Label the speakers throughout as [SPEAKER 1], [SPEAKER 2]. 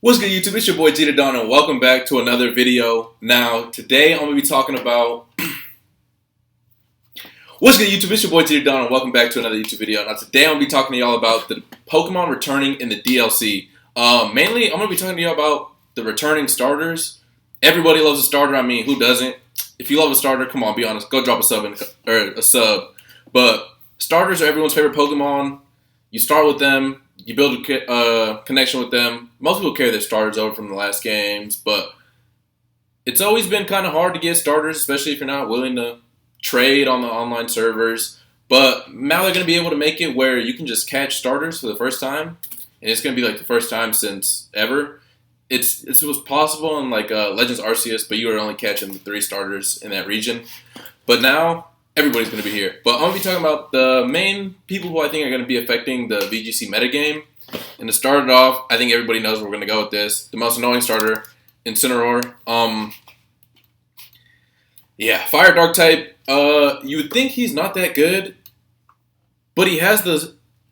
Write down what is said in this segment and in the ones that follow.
[SPEAKER 1] What's good, YouTube? It's your boy GTheDon, and welcome back to another video. Now, today I'm going to be talking about... What's good, YouTube? It's your boy GTheDon, and welcome back to another YouTube video. Now, today I'm going to be talking to y'all about the Pokemon returning in the DLC. Mainly, I'm going to be talking to y'all about the returning starters. Everybody loves a starter. I mean, who doesn't? If you love a starter, come on, be honest. Go drop a sub. But starters are everyone's favorite Pokemon. You start with them. You build a connection with them. Most people carry their starters over from the last games, but it's always been kind of hard to get starters, especially if you're not willing to trade on the online servers. But now they're going to be able to make it where you can just catch starters for the first time, and it's going to be like the first time since ever. It was possible in like Legends Arceus, but you were only catching the 3 starters in that region. But now everybody's going to be here. But I'm going to be talking about the main people who I think are going to be affecting the VGC metagame. And to start it off, I think everybody knows where we're going to go with this. The most annoying starter, Incineroar. Yeah, Fire Dark type. You would think he's not that good, but he has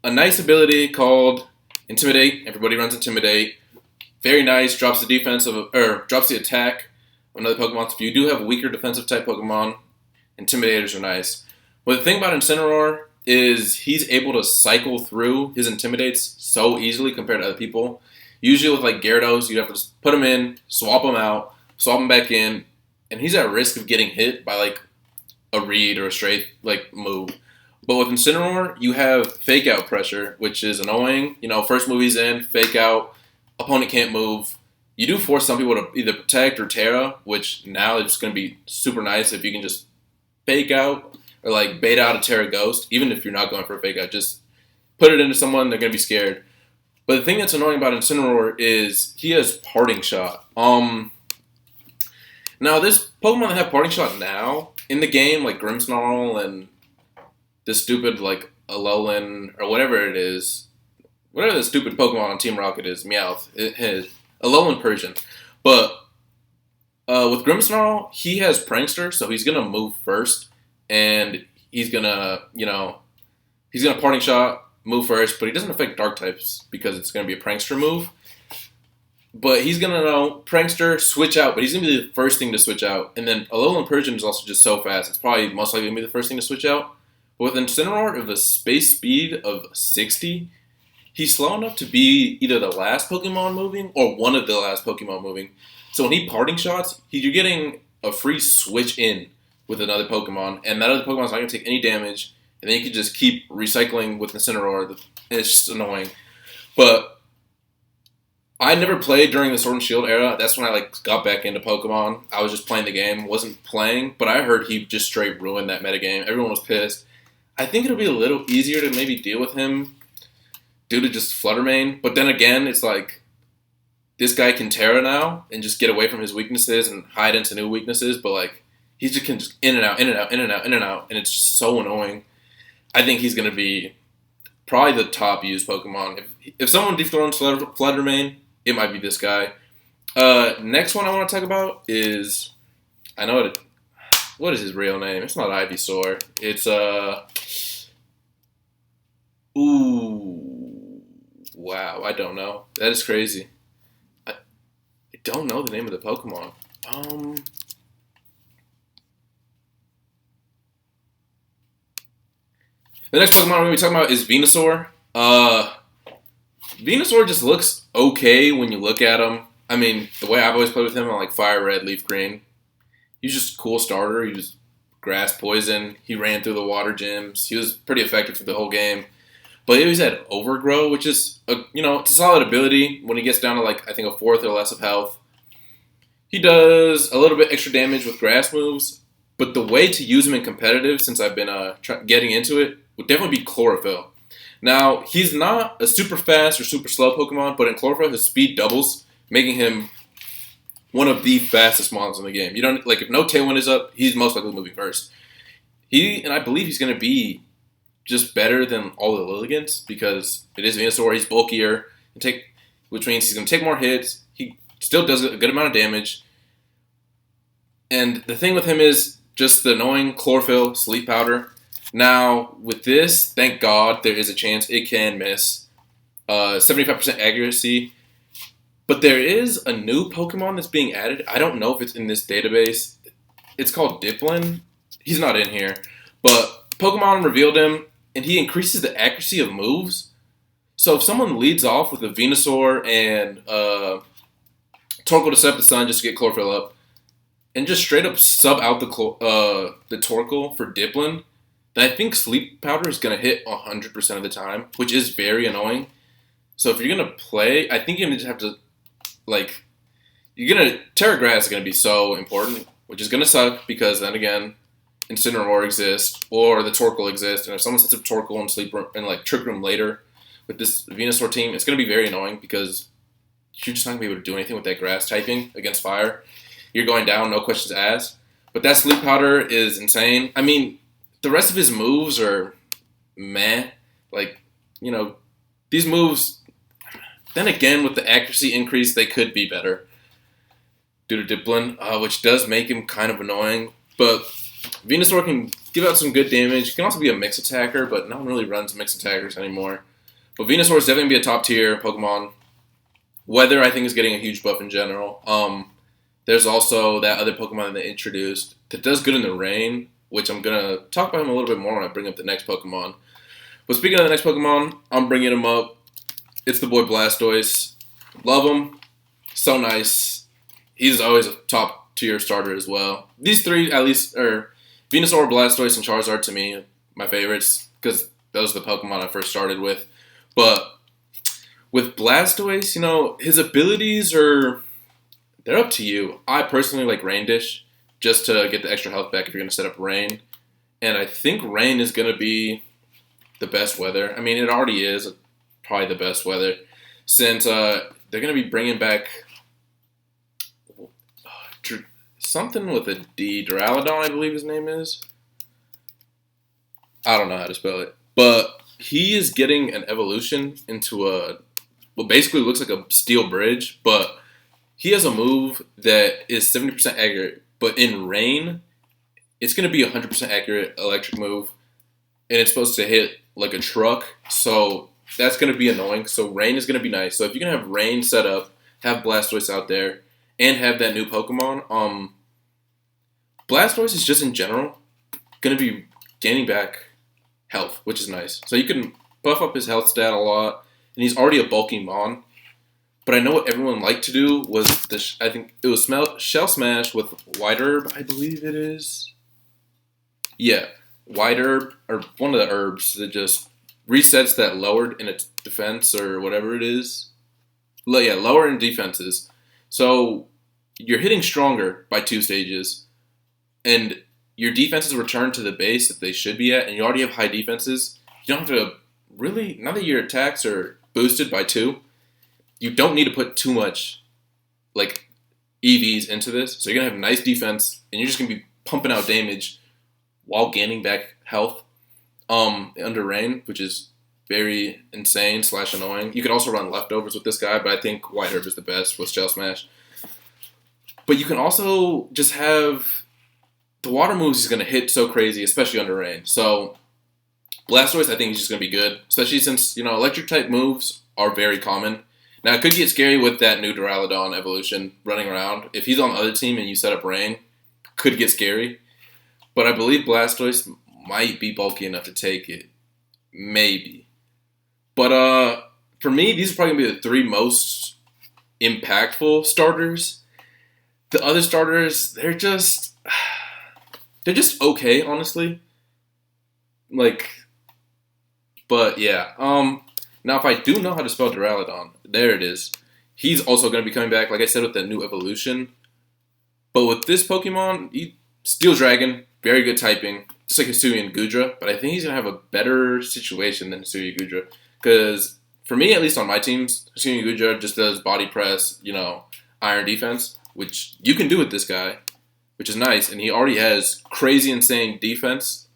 [SPEAKER 1] a nice ability called Intimidate. Everybody runs Intimidate. Very nice. Drops the drops the attack of another Pokemon. So if you do have a weaker defensive type Pokemon, Intimidators are nice. But the thing about Incineroar is he's able to cycle through his Intimidates so easily compared to other people. Usually with like Gyarados, you have to just put him in, swap him out, swap him back in, and he's at risk of getting hit by like a read or a straight like move. But with Incineroar, you have fake out pressure, which is annoying. You know, first move he's in, fake out, opponent can't move. You do force some people to either protect or Terra, which now it's going to be super nice if you can just fake out or like bait out a Terra Ghost. Even if you're not going for a fake out, just put it into someone, they're going to be scared. But the thing that's annoying about Incineroar is he has Parting Shot. Now this Pokemon that have Parting Shot now in the game, like Grimmsnarl and this stupid like Alolan or whatever it is, whatever the stupid Pokemon on Team Rocket is, Meowth, it has Alolan Persian. But with Grimmsnarl, he has Prankster, so he's gonna move first, and he's gonna Parting Shot, move first, but he doesn't affect Dark types because it's gonna be a Prankster move. But he's gonna Prankster, switch out, but he's gonna be the first thing to switch out. And then Alolan Persian is also just so fast; it's probably most likely gonna be the first thing to switch out. But with Incineroar of a space speed of 60, he's slow enough to be either the last Pokemon moving or one of the last Pokemon moving. So when he Parting Shots, you're getting a free switch in with another Pokemon, and that other Pokemon's not going to take any damage, and then you can just keep recycling with Incineroar, and it's just annoying. But I never played during the Sword and Shield era. That's when I like got back into Pokemon. I was just playing the game, wasn't playing, but I heard he just straight ruined that metagame. Everyone was pissed. I think it'll be a little easier to maybe deal with him due to just Flutter Mane, but then again, it's like this guy can Terra now and just get away from his weaknesses and hide into new weaknesses, but like he just can just in and out, and it's just so annoying. I think he's going to be probably the top used Pokemon. If someone dethrones Flutter Mane, it might be this guy. Next one I want to talk about is, what is his real name? It's not Ivysaur. It's wow, I don't know. That is crazy. I don't know the name of the Pokemon. The next Pokemon we're going to be talking about is Venusaur. Venusaur just looks okay when you look at him. I mean, the way I've always played with him on like Fire Red, Leaf Green, he's just a cool starter. He was Grass Poison. He ran through the water gyms. He was pretty effective for the whole game. But he always had Overgrow, which is, it's a solid ability when he gets down to, like, I think a fourth or less of health. He does a little bit extra damage with grass moves, but the way to use him in competitive, since I've been getting into it, would definitely be Chlorophyll. Now, he's not a super fast or super slow Pokemon, but in Chlorophyll, his speed doubles, making him one of the fastest monsters in the game. If no Tailwind is up, he's most likely moving first. And I believe he's going to be just better than all the Lilligants because it is Venusaur. He's bulkier, which means he's going to take more hits. He still does a good amount of damage. And the thing with him is just the annoying Chlorophyll Sleep Powder. Now, with this, thank God there is a chance it can miss. 75% accuracy. But there is a new Pokemon that's being added. I don't know if it's in this database. It's called Diplin. He's not in here. But Pokemon revealed him, and he increases the accuracy of moves. So if someone leads off with a Venusaur and Torkoal Decepticon just to get Chlorophyll up, and just straight up sub out the Torkoal for Diplin, then I think Sleep Powder is going to hit 100% of the time, which is very annoying. So if you're going to play, I think you're going to have to, like, Terra Grass is going to be so important, which is going to suck because then again, Incineroar exists, or the Torkoal exists, and if someone sets up Torkoal and Sleep Room, and like Trick Room later with this Venusaur team, it's going to be very annoying because you're just not going to be able to do anything with that grass typing against fire. You're going down, no questions asked. But that Sleep Powder is insane. I mean, the rest of his moves are meh. Like, these moves, then again, with the accuracy increase, they could be better due to Diplin, which does make him kind of annoying. But Venusaur can give out some good damage. He can also be a mix attacker, but no one really runs mix attackers anymore. But Venusaur is definitely going to be a top tier Pokemon. Weather, I think, is getting a huge buff in general. There's also that other Pokemon that they introduced that does good in the rain, which I'm going to talk about him a little bit more when I bring up the next Pokemon. But speaking of the next Pokemon, I'm bringing him up. It's the boy Blastoise. Love him. So nice. He's always a top tier starter as well. These three, at least, are Venusaur, Blastoise, and Charizard to me, my favorites, because those are the Pokemon I first started with. But with Blastoise, his abilities they're up to you. I personally like Rain Dish just to get the extra health back if you're going to set up Rain. And I think Rain is going to be the best weather. I mean, it already is probably the best weather since they're going to be bringing back something with a D. Duraludon, I believe his name is. I don't know how to spell it. But he is getting an evolution into what basically looks like a steel bridge, but he has a move that is 70% accurate, but in rain, it's going to be 100% accurate electric move, and it's supposed to hit like a truck, so that's going to be annoying. So rain is going to be nice. So if you can have rain set up, have Blastoise out there, and have that new Pokemon, Blastoise is just in general going to be gaining back health, which is nice. So you can buff up his health stat a lot, and he's already a bulky Mon. But I know what everyone liked to do was I think it was Shell Smash with White Herb, I believe it is. Yeah, White Herb, or one of the herbs that just resets that lowered in its defense or whatever it is. Yeah, lower in defenses. So you're hitting stronger by 2 stages, and your defenses return to the base that they should be at, and you already have high defenses. You don't have to really, now that your attacks are boosted by 2, you don't need to put too much, like, EVs into this. So you're going to have nice defense, and you're just going to be pumping out damage while gaining back health under rain, which is very insane / annoying. You could also run leftovers with this guy, but I think White Herb is the best with Shell Smash. But you can also just have the water moves he's going to hit so crazy, especially under rain. So Blastoise, I think he's just going to be good, especially since, electric type moves are very common. Now, it could get scary with that new Duraludon evolution running around. If he's on the other team and you set up Rain, could get scary. But I believe Blastoise might be bulky enough to take it. Maybe. But for me, these are probably going to be the 3 most impactful starters. The other starters, they're just okay, honestly. But yeah. Now, if I do know how to spell Duraludon, there it is. He's also going to be coming back, like I said, with that new evolution. But with this Pokemon, Steel Dragon, very good typing, just like Hisuian Gudra. But I think he's going to have a better situation than Hisuian Gudra. Because, for me, at least on my teams, Hisuian Gudra just does body press, iron defense, which you can do with this guy, which is nice. And he already has crazy, insane defense.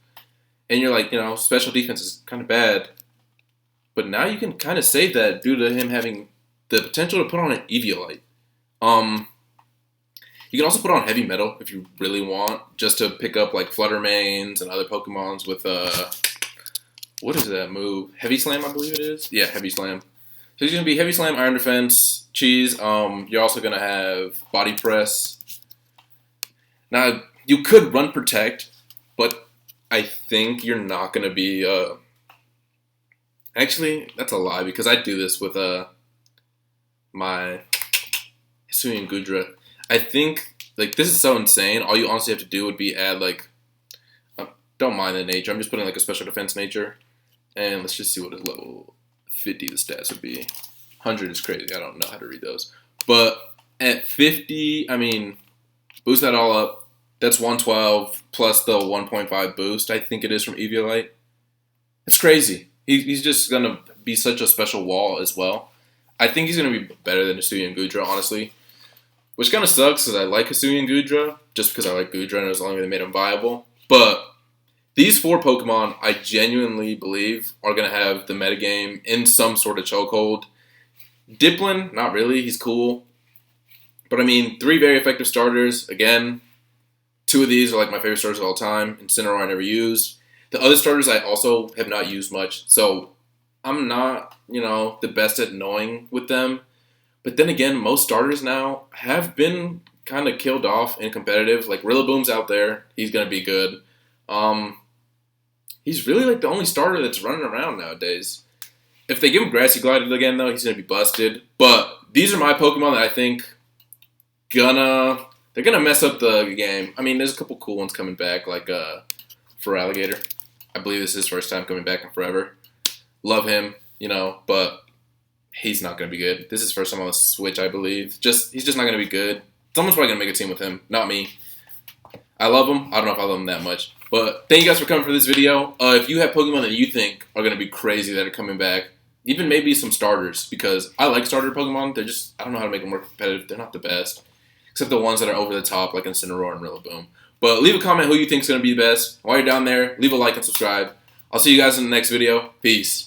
[SPEAKER 1] And you're like, special defense is kind of bad. But now you can kind of save that due to him having the potential to put on an Eviolite. You can also put on Heavy Metal if you really want, just to pick up like Fluttermanes and other Pokemons with what is that move? Heavy Slam, I believe it is. Yeah, Heavy Slam. So he's going to be Heavy Slam, Iron Defense, Cheese. You're also going to have Body Press. Now, you could run Protect, but I think you're not going to be... Actually, that's a lie, because I do this with my Hisuian Gudra. I think, like, this is so insane. All you honestly have to do would be add, like... don't mind the nature. I'm just putting, like, a Special Defense nature. And let's just see what his level 50 the stats would be. 100 is crazy. I don't know how to read those. But at 50, I mean, boost that all up. That's 112 plus the 1.5 boost, I think it is, from Eviolite. It's crazy. He's just going to be such a special wall as well. I think he's going to be better than Hisuian Gudra, honestly. Which kind of sucks, because I like Hisuian Gudra, just because I like Gudra and it was the only way they made him viable. But these 4 Pokemon, I genuinely believe, are going to have the metagame in some sort of chokehold. Dipplin, not really. He's cool. But, I mean, 3 very effective starters. Again, 2 of these are, like, my favorite starters of all time. Incineroar I never used. The other starters I also have not used much. So, I'm not, the best at knowing with them. But then again, most starters now have been kind of killed off in competitive. Like, Rillaboom's out there. He's going to be good. He's really, like, the only starter that's running around nowadays. If they give him Grassy Glide again, though, he's going to be busted. But these are my Pokemon that I think they're gonna mess up the game. I mean, there's a couple cool ones coming back, like Feraligatr. I believe this is his first time coming back in forever. Love him, but he's not gonna be good. This is his first time on the Switch, I believe. He's just not gonna be good. Someone's probably gonna make a team with him, not me. I love him. I don't know if I love him that much. But thank you guys for coming for this video. If you have Pokemon that you think are gonna be crazy that are coming back, even maybe some starters, because I like starter Pokemon. They're just, I don't know how to make them more competitive. They're not the best. Except the ones that are over the top, like Incineroar and Rillaboom. But leave a comment who you think is going to be the best. While you're down there, leave a like and subscribe. I'll see you guys in the next video. Peace.